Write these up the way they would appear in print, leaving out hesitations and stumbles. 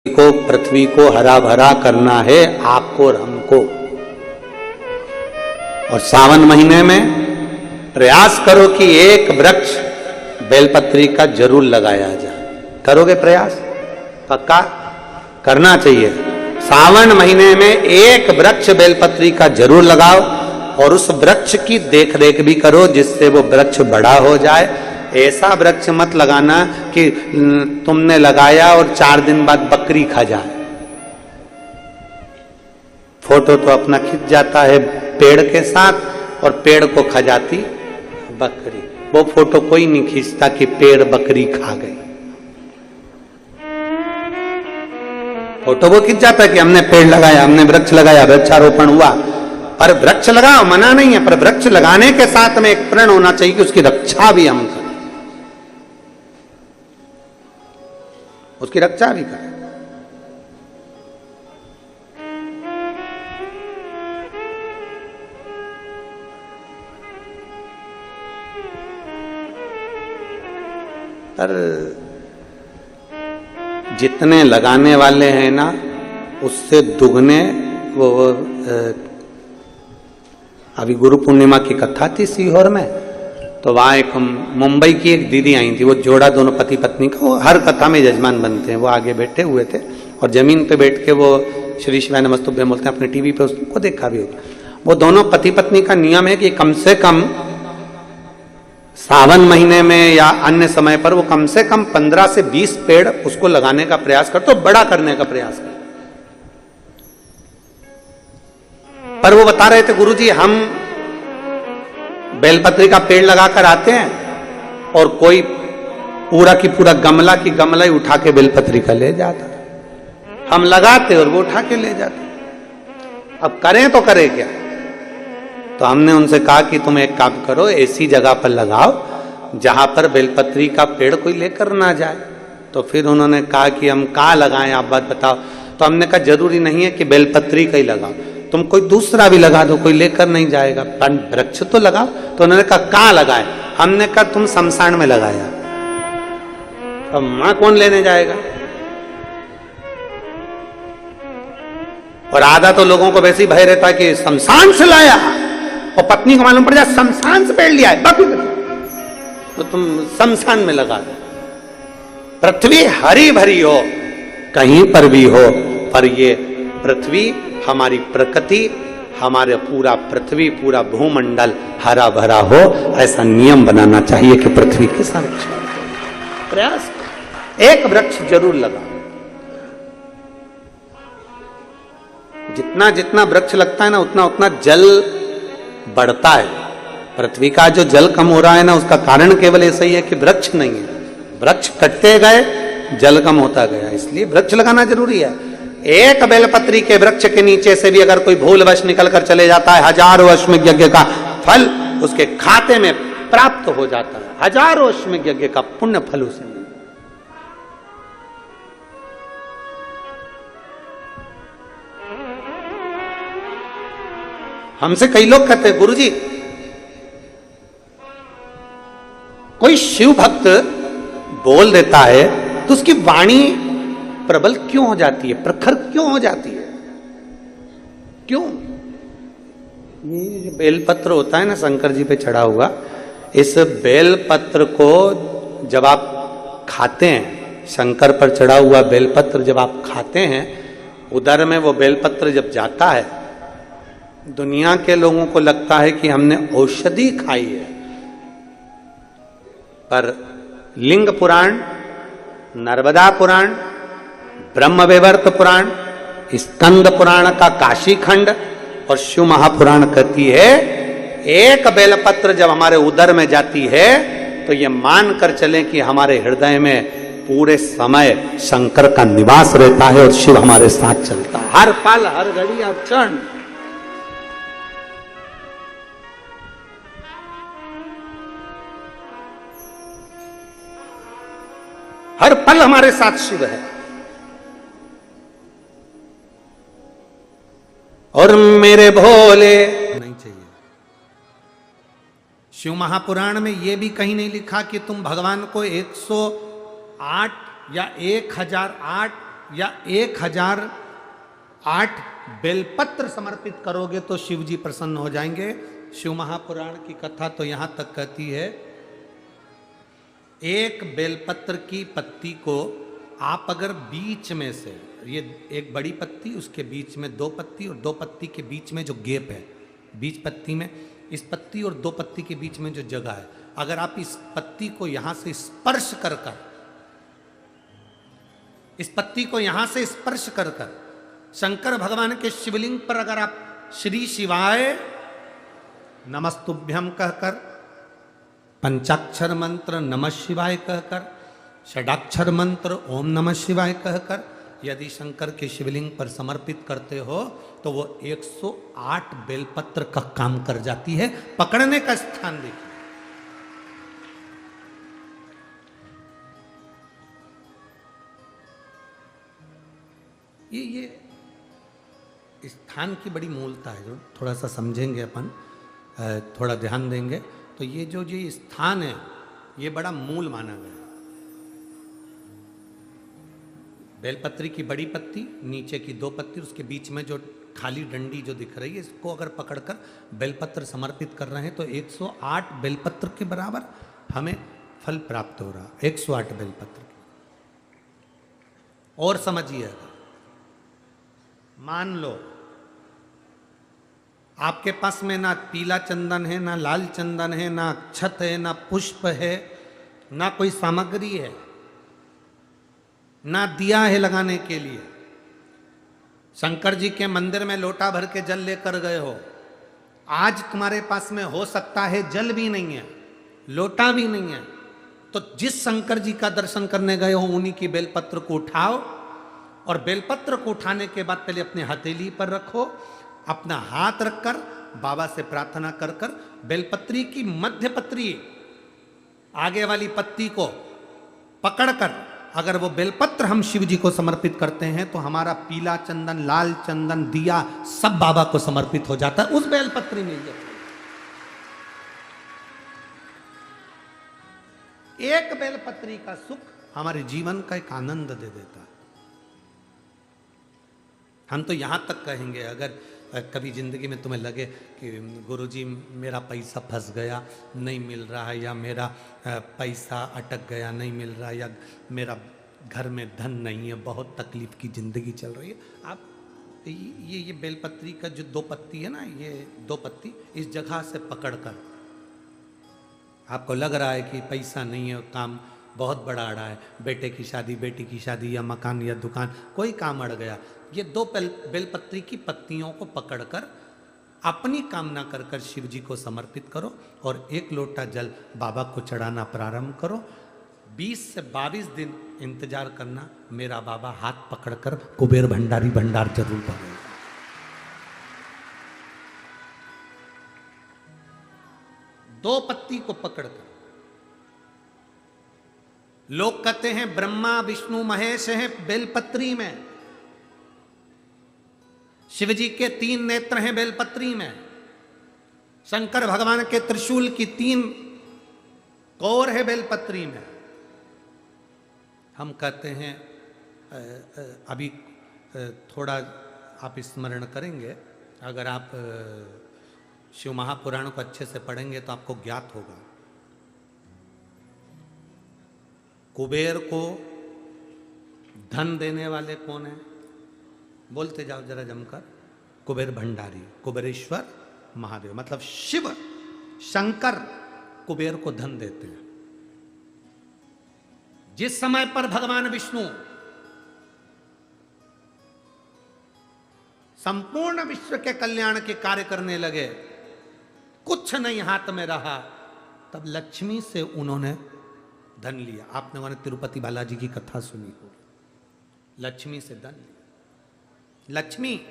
को पृथ्वी को हरा भरा करना है आपको और हमको। और सावन महीने में प्रयास करो कि एक वृक्ष बेलपत्री का जरूर लगाया जाए। करोगे प्रयास? पक्का करना चाहिए। सावन महीने में एक वृक्ष बेलपत्री का जरूर लगाओ और उस वृक्ष की देखरेख भी करो जिससे वो वृक्ष बड़ा हो जाए। ऐसा वृक्ष मत लगाना कि तुमने लगाया और 4 दिन बाद बकरी खा जाए। फोटो तो अपना खिंच जाता है पेड़ के साथ और पेड़ को खा जाती बकरी। वो फोटो कोई नहीं खींचता कि पेड़ बकरी खा गई। फोटो वो खिंच जाता है कि हमने पेड़ लगाया, हमने वृक्ष लगाया, वृक्षारोपण हुआ। पर वृक्ष लगाओ, मना नहीं है, पर वृक्ष लगाने के साथ में एक प्रण होना चाहिए कि उसकी रक्षा भी हम करें, उसकी रक्षा भी करें। पर जितने लगाने वाले हैं ना उससे दुगने वो अभी गुरु पूर्णिमा की कथा थी सीहोर में, तो वहां एक मुंबई की एक दीदी आई थी। वो जोड़ा दोनों पति पत्नी का, वो हर कथा में यजमान बनते हैं। वो आगे बैठे हुए थे और जमीन पे बैठ के वो श्री शिवाय नमस्तुभ्यं बोलते हैं। अपने टीवी पे उसको देखा भी होगा। वो दोनों पति पत्नी का नियम है कि कम से कम सावन महीने में या अन्य समय पर वो कम से कम 15 से 20 पेड़ उसको लगाने का प्रयास कर, तो बड़ा करने का प्रयास कर। पर वो बता रहे थे गुरुजी हम बेलपत्री का पेड़ लगाकर आते हैं और कोई पूरा की पूरा गमला की गमला ही उठा के बेलपत्री का ले जाता। हम लगाते और वो उठा के ले जाते। अब करें तो करें क्या? तो हमने उनसे कहा कि तुम एक काम करो, ऐसी जगह पर लगाओ जहां पर बेलपत्री का पेड़ कोई लेकर ना जाए। तो फिर उन्होंने कहा कि हम कहाँ लगाएं, आप बात बताओ। तो हमने कहा जरूरी नहीं है कि बेलपत्री का ही लगाओ, तुम कोई दूसरा भी लगा दो, कोई लेकर नहीं जाएगा, पर वृक्ष तो लगाओ। तो उन्होंने कहा कहाँ लगाए? हमने कहा तुम शमशान में लगाया। अब मां कौन लेने जाएगा? और आधा तो लोगों को वैसे ही भय रहता है कि शमशान से लाया, और पत्नी को मालूम पड़ जाए शमशान से पेड़ लिया है, बाकी तो तुम शमशान में लगा दो। पृथ्वी हरी भरी हो कहीं पर भी हो, पर ये पृथ्वी हमारी प्रकृति, हमारे पूरा पृथ्वी पूरा भूमंडल हरा भरा हो, ऐसा नियम बनाना चाहिए कि पृथ्वी के संरक्षण प्रयास एक वृक्ष जरूर लगा। जितना जितना वृक्ष लगता है ना उतना उतना जल बढ़ता है। पृथ्वी का जो जल कम हो रहा है ना उसका कारण केवल ऐसा ही है कि वृक्ष नहीं है। वृक्ष कटते गए जल कम होता गया, इसलिए वृक्ष लगाना जरूरी है। एक बेलपत्री के वृक्ष के नीचे से भी अगर कोई भूलवश निकल कर चले जाता है, हजारों अश्वमेध यज्ञ का फल उसके खाते में प्राप्त हो जाता है। हजारों अश्वमेध यज्ञ का पुण्य फल उसे मिलता है। हमसे कई लोग कहते हैं गुरुजी कोई शिव भक्त बोल देता है तो उसकी वाणी प्रबल क्यों हो जाती है, प्रखर क्यों हो जाती है, क्यों? ये बेलपत्र होता है ना शंकर जी पे चढ़ा हुआ, इस बेलपत्र को जब आप खाते हैं, शंकर पर चढ़ा हुआ बेलपत्र जब आप खाते हैं, उदर में वो बेलपत्र जब जाता है, दुनिया के लोगों को लगता है कि हमने औषधि खाई है। पर लिंग पुराण, नर्मदा पुराण, ब्रह्मवैवर्त पुराण, स्कंद पुराण का काशी खंड और शिव महापुराण कहती है एक बेलपत्र जब हमारे उदर में जाती है तो ये मान कर चलें कि हमारे हृदय में पूरे समय शंकर का निवास रहता है और शिव हमारे साथ चलता है हर पल हर घड़ी हर क्षण। हर पल हमारे साथ शिव है। और मेरे भोले नहीं चाहिए। शिव महापुराण में यह भी कहीं नहीं लिखा कि तुम भगवान को 108 या 1008 या 1008 बेलपत्र समर्पित करोगे तो शिव जी प्रसन्न हो जाएंगे। शिव महापुराण की कथा तो यहां तक कहती है, एक बेलपत्र की पत्ती को आप अगर बीच में से, ये एक बड़ी पत्ती, उसके बीच में 2 पत्ती और 2 पत्ती के बीच में जो गैप है, बीच पत्ती में, इस पत्ती और 2 पत्ती के बीच में जो जगह है, अगर आप इस पत्ती को यहां से स्पर्श कर कर, इस पत्ती को यहां से स्पर्श कर कर शंकर भगवान के शिवलिंग पर अगर आप श्री शिवाय नमस्तुभ्यम कहकर, पंचाक्षर मंत्र नमः शिवाय कहकर, षडाक्षर मंत्र ओम नमः शिवाय कहकर यदि शंकर के शिवलिंग पर समर्पित करते हो तो वो 108 बेलपत्र का काम कर जाती है। पकड़ने का स्थान देखिए, ये स्थान की बड़ी मूलता है, जो थोड़ा सा समझेंगे अपन, थोड़ा ध्यान देंगे तो ये जो स्थान है ये बड़ा मूल माना गया। बेलपत्री की बड़ी पत्ती, नीचे की 2 पत्ती, उसके बीच में जो खाली डंडी जो दिख रही है, इसको अगर पकड़कर बेलपत्र समर्पित कर रहे हैं तो 108 बेलपत्र के बराबर हमें फल प्राप्त हो रहा। 108 बेलपत्र। और समझिएगा, मान लो आपके पास में ना पीला चंदन है, ना लाल चंदन है, ना अक्षत है, ना पुष्प है, ना कोई सामग्री है, ना दिया है लगाने के लिए। शंकर जी के मंदिर में लोटा भर के जल लेकर गए हो, आज तुम्हारे पास में हो सकता है जल भी नहीं है, लोटा भी नहीं है, तो जिस शंकर जी का दर्शन करने गए हो उन्हीं की बेलपत्र को उठाओ और बेलपत्र को उठाने के बाद पहले अपने हथेली पर रखो, अपना हाथ रखकर बाबा से प्रार्थना कर कर बेलपत्री की मध्य पत्री, आगे वाली पत्ती को पकड़कर अगर वो बेलपत्र हम शिव जी को समर्पित करते हैं तो हमारा पीला चंदन, लाल चंदन, दिया सब बाबा को समर्पित हो जाता है उस बेलपत्री में। एक बेलपत्री का सुख हमारे जीवन का एक आनंद दे देता है। हम तो यहां तक कहेंगे, अगर कभी जिंदगी में तुम्हें लगे कि गुरुजी मेरा पैसा फंस गया, नहीं मिल रहा है, या मेरा पैसा अटक गया, नहीं मिल रहा, या मेरा घर में धन नहीं है, बहुत तकलीफ की जिंदगी चल रही है, आप ये बेलपत्री का जो 2 पत्ती है ना, ये 2 पत्ती इस जगह से पकड़कर, आपको लग रहा है कि पैसा नहीं है, काम बहुत बड़ा अड़ा है, बेटे की शादी, बेटी की शादी, या मकान या दुकान, कोई काम अड़ गया, ये 2 बेलपत्री की पत्तियों को पकड़कर अपनी कामना कर कर शिव जी को समर्पित करो और 1 लोटा जल बाबा को चढ़ाना प्रारंभ करो। 20 से 22 दिन इंतजार करना, मेरा बाबा हाथ पकड़कर कुबेर भंडारी भंडार जरूर भरेगा। दो पत्ती को पकड़कर, लोग कहते हैं ब्रह्मा विष्णु महेश हैं बेलपत्री में, शिव जी के 3 नेत्र हैं बेलपत्री में, शंकर भगवान के त्रिशूल की 3 कोर है बेलपत्री में। हम कहते हैं अभी थोड़ा आप स्मरण करेंगे, अगर आप शिव महापुराण को अच्छे से पढ़ेंगे तो आपको ज्ञात होगा, कुबेर को धन देने वाले कौन है? बोलते जाओ जरा जमकर, कुबेर भंडारी, कुबेरेश्वर महादेव, मतलब शिव शंकर कुबेर को धन देते हैं। जिस समय पर भगवान विष्णु संपूर्ण विश्व के कल्याण के कार्य करने लगे, कुछ नहीं हाथ में रहा, तब लक्ष्मी से उन्होंने धन लिया। आपने मैंने तिरुपति बालाजी की कथा सुनी होगी, लक्ष्मी से धन लिया। लक्ष्मी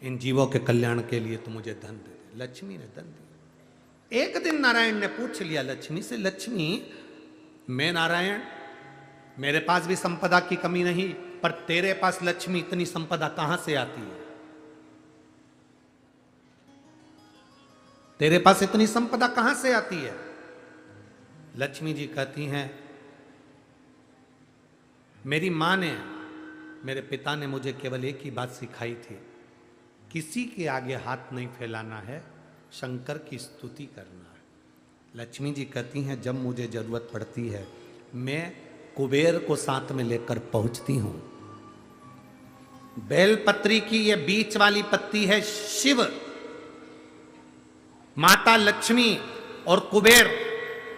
इन जीवों के कल्याण के लिए तो मुझे धन दे दे। लक्ष्मी ने धन दिया। एक दिन नारायण ने पूछ लिया लक्ष्मी से, लक्ष्मी मैं नारायण, मेरे पास भी संपदा की कमी नहीं, पर तेरे पास लक्ष्मी इतनी संपदा कहां से आती है? तेरे पास इतनी संपदा कहां से आती है? लक्ष्मी जी कहती हैं, मेरी मां ने मेरे पिता ने मुझे केवल एक ही बात सिखाई थी, किसी के आगे हाथ नहीं फैलाना है, शंकर की स्तुति करना है। लक्ष्मी जी कहती हैं जब मुझे जरूरत पड़ती है मैं कुबेर को साथ में लेकर पहुंचती हूं। बेलपत्री की ये बीच वाली पत्ती है शिव, माता लक्ष्मी और कुबेर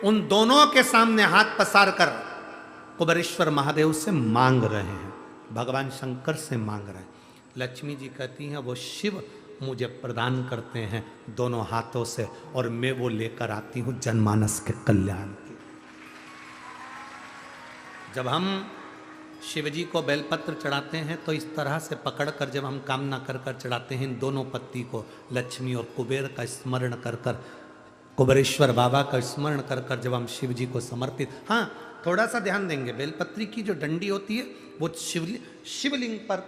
उन दोनों के सामने हाथ पसार कर कुबेरेश्वर महादेव से मांग रहे हैं, भगवान शंकर से मांग रहे हैं। लक्ष्मी जी कहती हैं वो शिव मुझे प्रदान करते हैं दोनों हाथों से और मैं वो लेकर आती हूं जनमानस के कल्याण की। जब हम शिव जी को बेलपत्र चढ़ाते हैं तो इस तरह से पकड़कर जब हम कामना कर कर चढ़ाते हैं इन दोनों पत्ती को, लक्ष्मी और कुबेर का स्मरण कर कर, कुबेरेश्वर बाबा का स्मरण कर कर जब हम शिव जी को समर्पित, हाँ थोड़ा सा ध्यान देंगे, बेलपत्री की जो डंडी होती है वो शिवलिंग पर